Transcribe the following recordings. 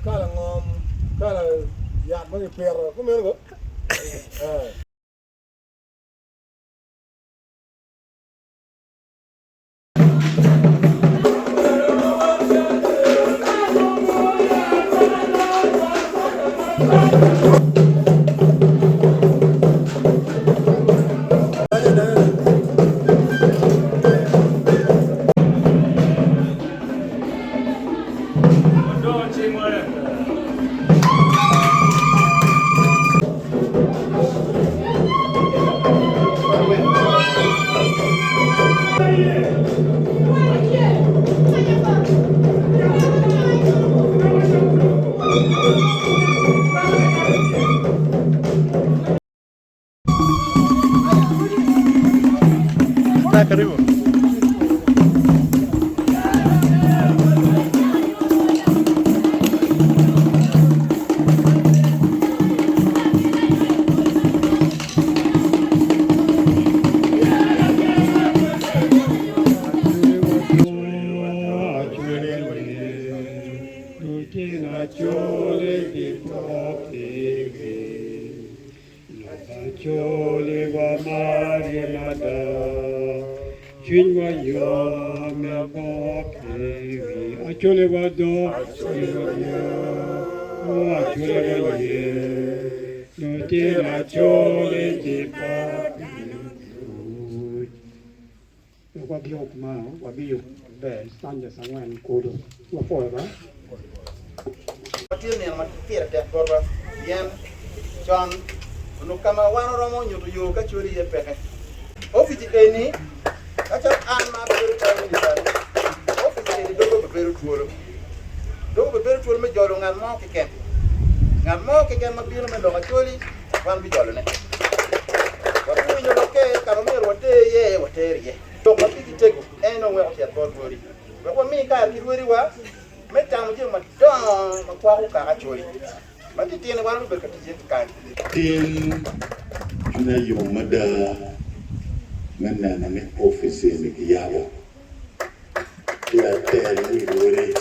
Kala ngom, kala yat magi perro, como é que? Karibu. John, nukama wana romo nyutu yu kachuri ye peke. Ofisi eni, kacha anma beberu tani nisari. Ofisi eni dogo beberu tuolo. Dogo beberu tuolo me jolo ngan mo kiken. Ngan mo kiken ma bino me longa choli, wan bi jolo ne. Wapu nyo loke, kanomir wate ye, wateri ye. Tok ma piki tegu, eno we otia tol bori. Wakwa mi kaya kirwiri wa, me tamu je ma don, ma kwa kaka choli. Mati tiene wan berkati je kan. Tin juna yomada ngana na me office ni kiyawo ya tel ni wore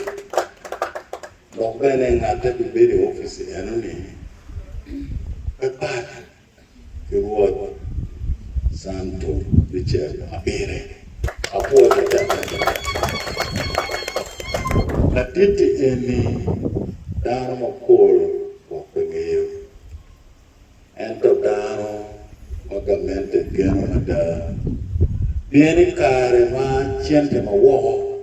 dok bene ng'ate bedo e ofis en ni pat ruoth Santo Richard Abire apuoyo jatende natiti eni dano mapol ok ong'eyo en to dano ma gamente geno mada bieni kare ma chiente mawuo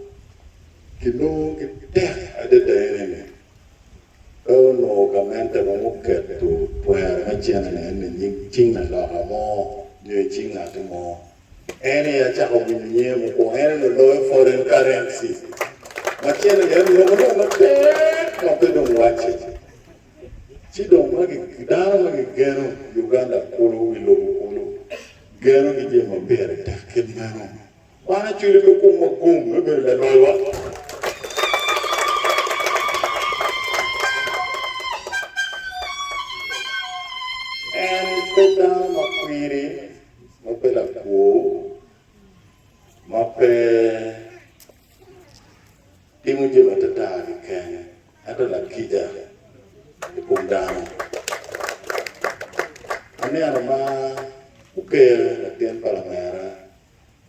kendo gitek adada enene no gamente ma moketo pwere machiene ne en nying ching aloha mo nyo ching ng'ato mo ene ya chako binyiemo ko ene no low foreign currency machiene ne en logo matek mabedo mwache chidong magi dano magi geno Uganda kulo wilogo kulo geno gi je maber take mano wana chuli ko kuma gum maber la lowa Peta makwiri mapela kuo mape timu je matatari Kenya hata la kija ikundana ane anama ukele la tien palamera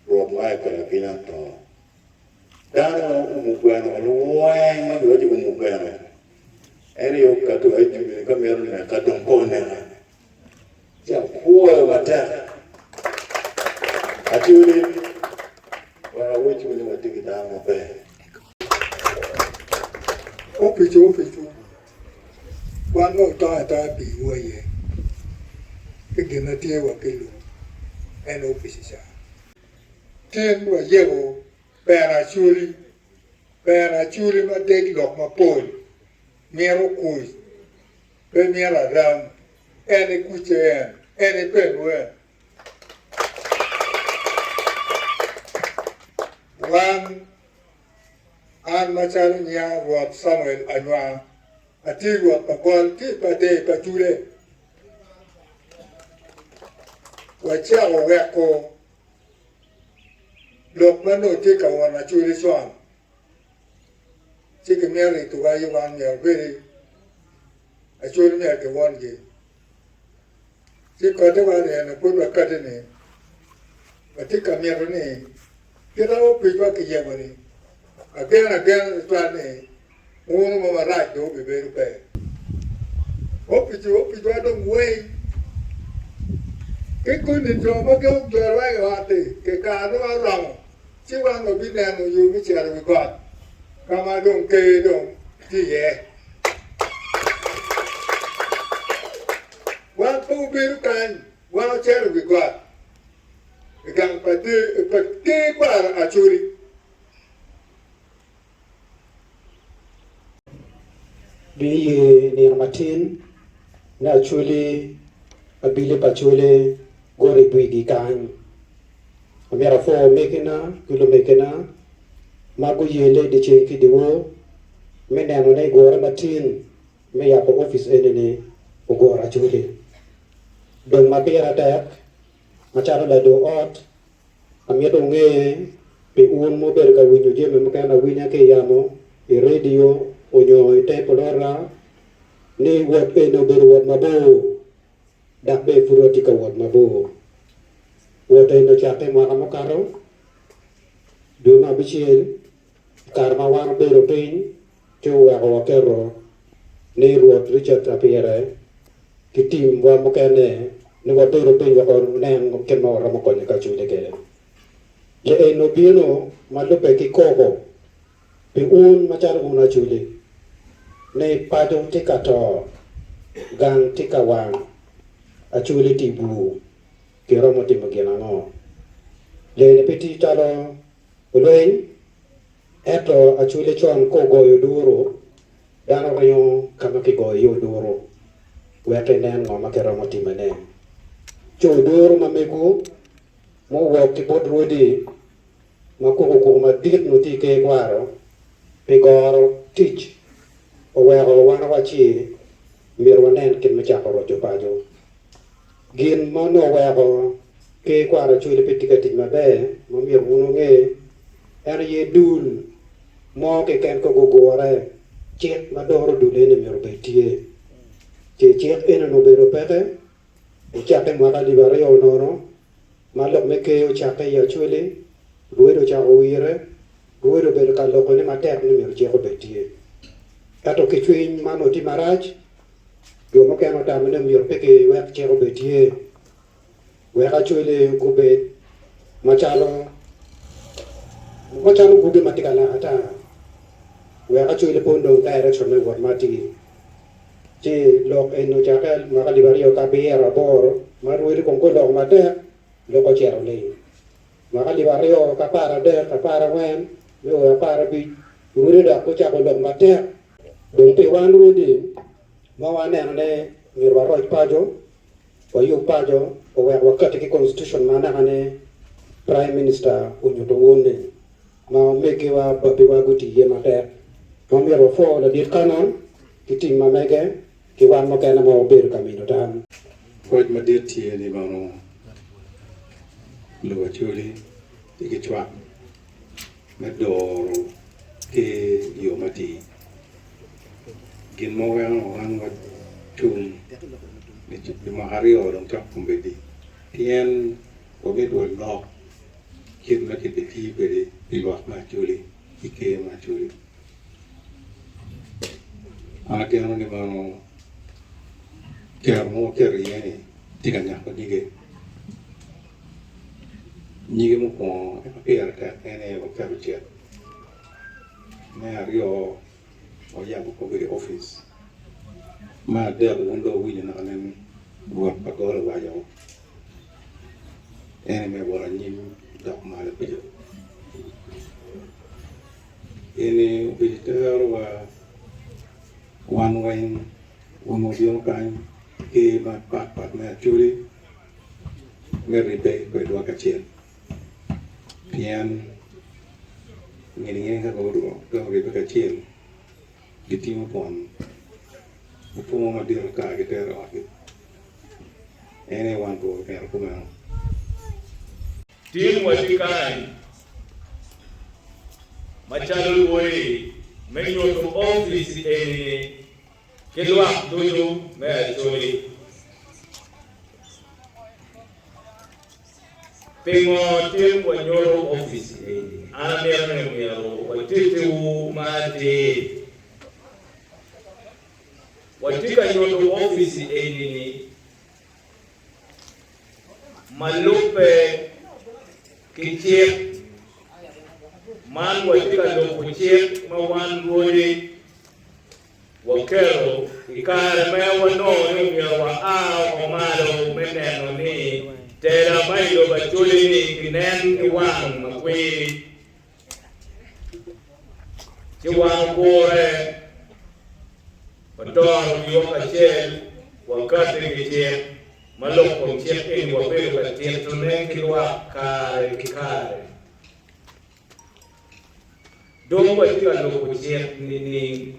ruok maekala kinya to dano umugweno luweng mabiwaji umugweno ene yokatu ajubini kameru na katonkone ya kuwa matata atuli wa wechi wale watiki damu be opicho wano ta bi woye kigena tie wa kelu en ofisi sa ten wa yego pera chuli ma deg lok ma pol miero kuy pe miera ram ene kuche ene penwe wan an machal nya ruoth Samuel Anywa ati ruoth Pagol ti pate pachule wachiago weko lok mano ti ka wana chuli swan chike mieri tuga yuan mier beri achuli mier ke wangi si kote wale na put wakati ni watika miero ni kila upijwa kijemo ni again twa ni uno mama right do be beru pe upijwa do ngwei ke kundi drama ke ujwa wate ke kano aramo si wango bineno yu mi chere we god kama dong ke dong tiye wan pu biru kan wan chere we god gang pati kwara achuri bi ni matin na achuli abile pachule gore buigi kan amera fo mekena kulo mekena mago yele de chenki diwo meneno ne gore matin me ya ko office enene o gore achuli don mapira tak macharo la do ot amieto nge pe un mo ber ka winjo jeme mo kana winya ke yamo e radio onyo te polora ni wot e no ber wot mabo dak be furoti ka wot mabo wot e no chate mo karo do ma bichel karma wan bero pin chuwa ko kero ni ruot Richard Apiere kitim wa mo kane ni wa bero pin wa or nen ko kemo ramo ko ka chude ke le e no bino malupe ki koko pe un machar una chule ne pado tikato gang tikawang achule tibu kero mo timagena no le ne peti talo uloin eto achule chon ko goyo duro dano rayo kama ki goyo duro wete nen ngoma kero mo timane cho duro mamego mo wo ki bodrodi mako ma dit no ti ke kwaro pe goro tich o wero wana wachi mir wanen kin ma chako rojo pajo gin mono wero ke kwaro chule pe tikati mabe mo mir uno nge er ye dul mo ke ken ko gore chek madoro dulene mero betie chek eno no bero peke chake mwaka libare onono malok meke o chake ya chwele ruedo chako wire ruedo bedo ka loko ne matek ni mero cheko betie kato kichwiny mano ti marach jomo keno tamne mero peke wek cheko betie weka chwele kubet machalo guge matikala ata weka chwele pondo direction ne wot mati che lok eno chaka maka libario ka biera boro marwiri konko lok mate loko chero le maka libario ka para de ka para wen yo para bi ruri da ko chako lok mate dong pe wan rudi ma wane ne mirwa roj pajo o yu pajo o wakati ki constitution mana ane prime minister unyoto wone ma meke wa babi wa guti ye mate ma mirwa fo la dit kanon kiti ma mege ki wan mo kana mo ber kamino tan Koj madeti ni bano lo chuli iki chwa medoro ke yo mati gin mo wan wat tum ni chupi mahari orang chak kumbedi tien obe do lo kid na ke beti bedi pilot ma chuli ike ma chuli ake ano ni bano kermo keriani tiga nyako nyige mo ko per ka ene o kabuche me ario o ya ko be office ma de wondo wini na nen ruwa pagoro wa yo ene me wala nyim dok ma le pejo ene visitor wa one way uno dio kan ke ma pat me chuli me ribe ko do ka chen pian ngene ka ko do ribe ka chen gitimo pon upo ma dir ka ke ter o ke ene wan ko per ko ma tin watikai machalo woi menyo to office ene kelwa dojo me choli tengo tiempo nyoro office ana mera mero watete u mate watika nyoro office ni malupe kichep man watika lo kichep mawan wodi wakero ikare mewa no nyumya wa omalo meneno ni tera mailo bachuli ni kinen iwang makwiri chiwang kore patoro yoka chel wakati kichep maloko kichep ini wapelo katia tunen kilwa kare domo watika loko kichep ni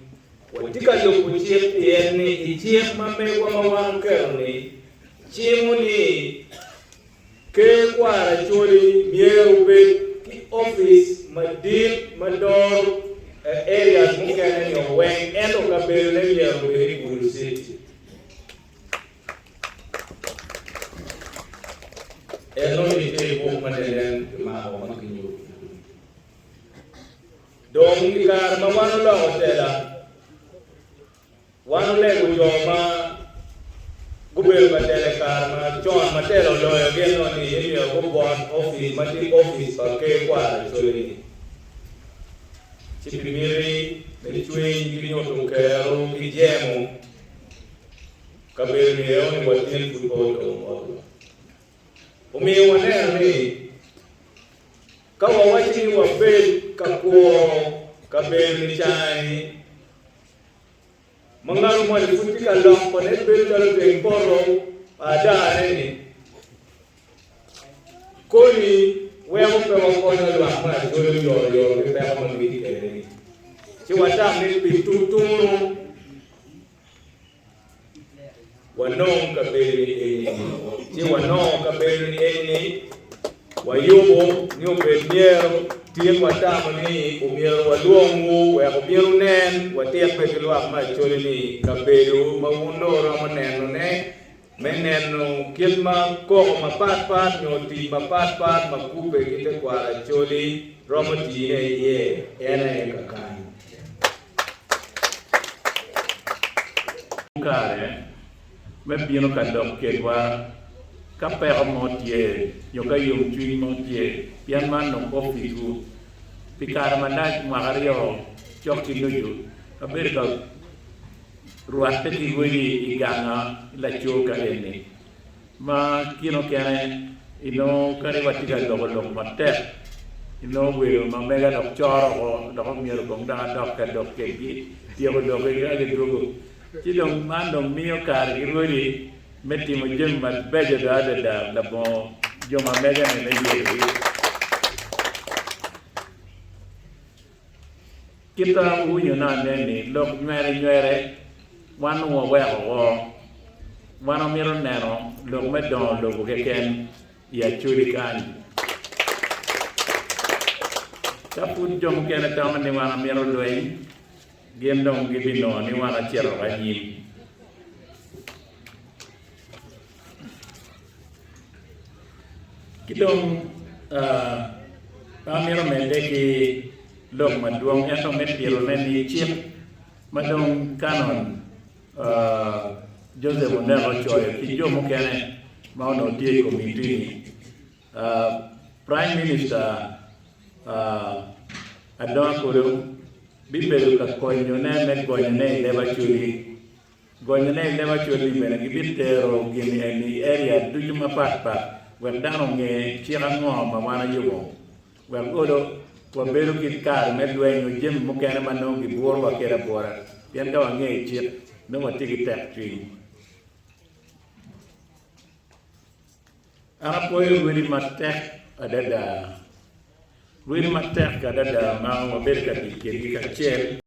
watika loko kichep ni ichep mamewa mawang kerni chimuni ke kwara choli miero be ki office madil mador areas mukene ni wen endo ka bele miero be Gulu City eno ni te ko madelen ma o makinyo dong ikar ma wano lo tela wano le joma gubel batele karma chon matelo loyo geno ni yemiyo gubon office mati office ke kwa chori chipimiri mechwe kinyo tunkero kijemo kabel ni yeo ni watin fukoto umi waneni kawa wachi wa bel kakuo kabel ni chai mangaru mo futi ka long ko ne bel dal te poro ada ni ko ni we mo pe ko na lwa ma yo ke pe mo ni ke ni ci wata ni bi tuturu wanon ka bel ni ci wanon ka bel ni wayobo ni o be niero tiek watamo ni umiero waluongu wek ubiero nen watiek be gi lwak ma chole ni kabedo ma wundo romo neno ne meneno kiel ma koko mapat nyoti mapat makupe kite kwara choli romo tiye ye ene kakani kare me bino ka dok kedwa ka pero motie yo ka yum chui motie pian man no ofisu pikar manaj magario chok tinuju ka ber ka ruate ti wili iganga la choka ene ma kino kene ino kare watika dogolong matek ino wilo ma mega dok choro dok miero kong da dok ka dok kegi tiyo dok ga de drogo Chidong mandong mio kar iruri meti mo jem mat beje da la bon joma mega ne yeri kita uyu na neni lok nyere wanu wo wo wanu miro nero lok medon lok keken ya churi kan tapun jom kene tamani wanu miro doing gendong gibino ni wana chero kanyim kidong pamiro mende ki lok maduong ento metiro ni chip madong kanon Joseph Onero choyo ki jomo kene mauno tie komiti Prime Minister adon koro biberu ka konyo ne me konyo ne leba chuli mena gibitero gini eni area duju mapatpat wendano nge chira ngoma wana yugo wegodo waberu kitkar me dwenyo jem mukene mano gibor wakera bora pian ka wange chir no watigi tek tri ara poyo wili matek adada Wili matek kadada mau waberu ka dikiri ka cher